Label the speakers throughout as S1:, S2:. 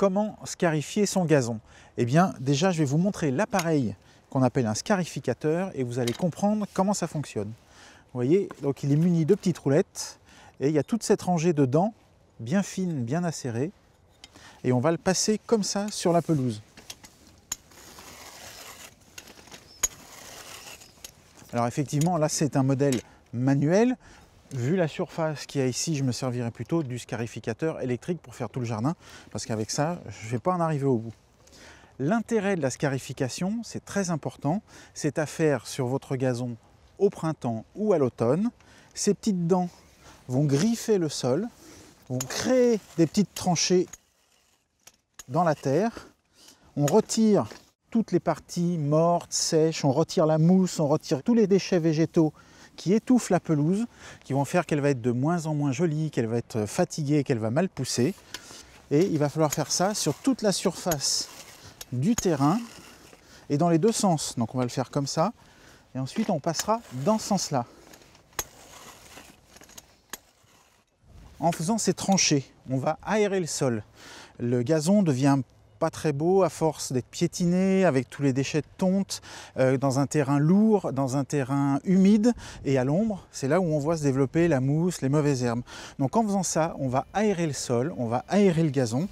S1: Comment scarifier son gazon? Eh bien, déjà, je vais vous montrer l'appareil qu'on appelle un scarificateur et vous allez comprendre comment ça fonctionne. Vous voyez, donc il est muni de petites roulettes et il y a toute cette rangée de dents, bien fine, bien acérée, et on va le passer comme ça sur la pelouse. Alors effectivement, là c'est un modèle manuel. Vu la surface qu'il y a ici, je me servirai plutôt du scarificateur électrique pour faire tout le jardin, parce qu'avec ça, je ne vais pas en arriver au bout. L'intérêt de la scarification, c'est très important, c'est à faire sur votre gazon au printemps ou à l'automne. Ces petites dents vont griffer le sol, vont créer des petites tranchées dans la terre. On retire toutes les parties mortes, sèches, on retire la mousse, on retire tous les déchets végétaux qui étouffent la pelouse, qui vont faire qu'elle va être de moins en moins jolie, qu'elle va être fatiguée, qu'elle va mal pousser. Et il va falloir faire ça sur toute la surface du terrain et dans les deux sens. Donc on va le faire comme ça et ensuite on passera dans ce sens-là. En faisant ces tranchées, on va aérer le sol. Le gazon devient pas très beau à force d'être piétiné avec tous les déchets de tonte dans un terrain lourd, dans un terrain humide et à l'ombre. C'est là où on voit se développer la mousse, les mauvaises herbes. Donc en faisant ça, on va aérer le sol, on va aérer le gazon.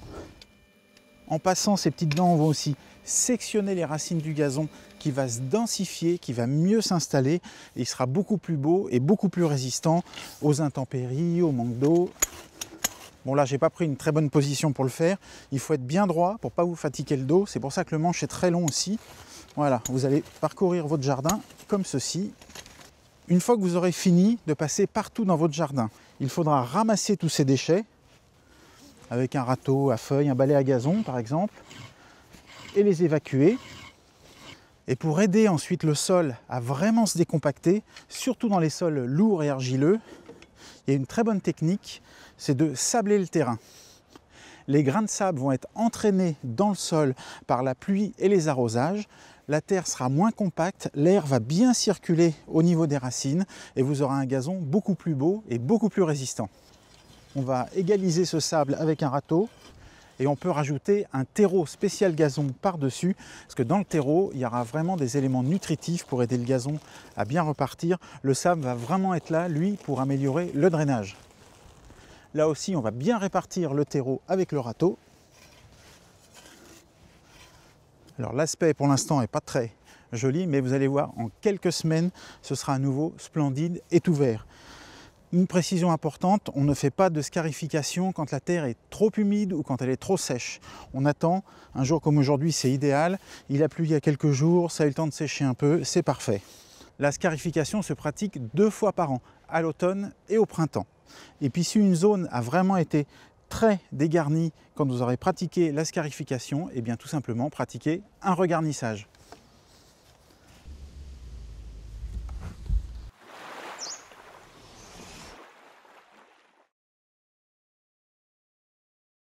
S1: En passant ces petites dents, on va aussi sectionner les racines du gazon qui va se densifier, qui va mieux s'installer et il sera beaucoup plus beau et beaucoup plus résistant aux intempéries, au manque d'eau. Bon là, j'ai pas pris une très bonne position pour le faire. Il faut être bien droit pour pas vous fatiguer le dos. C'est pour ça que le manche est très long aussi. Voilà, vous allez parcourir votre jardin comme ceci. Une fois que vous aurez fini de passer partout dans votre jardin, il faudra ramasser tous ces déchets avec un râteau à feuilles, un balai à gazon par exemple, et les évacuer. Et pour aider ensuite le sol à vraiment se décompacter, surtout dans les sols lourds et argileux, il y a une très bonne technique, c'est de sabler le terrain. Les grains de sable vont être entraînés dans le sol par la pluie et les arrosages. La terre sera moins compacte, l'air va bien circuler au niveau des racines et vous aurez un gazon beaucoup plus beau et beaucoup plus résistant. On va égaliser ce sable avec un râteau et on peut rajouter un terreau spécial gazon par-dessus parce que dans le terreau, il y aura vraiment des éléments nutritifs pour aider le gazon à bien repartir. Le sable va vraiment être là, lui, pour améliorer le drainage. Là aussi, on va bien répartir le terreau avec le râteau. Alors l'aspect pour l'instant n'est pas très joli, mais vous allez voir, en quelques semaines, ce sera à nouveau splendide et tout vert. Une précision importante, on ne fait pas de scarification quand la terre est trop humide ou quand elle est trop sèche. On attend, un jour comme aujourd'hui c'est idéal, il a plu il y a quelques jours, ça a eu le temps de sécher un peu, c'est parfait. La scarification se pratique 2 fois par an, à l'automne et au printemps. Et puis si une zone a vraiment été très dégarnie quand vous aurez pratiqué la scarification, et bien tout simplement pratiquer un regarnissage.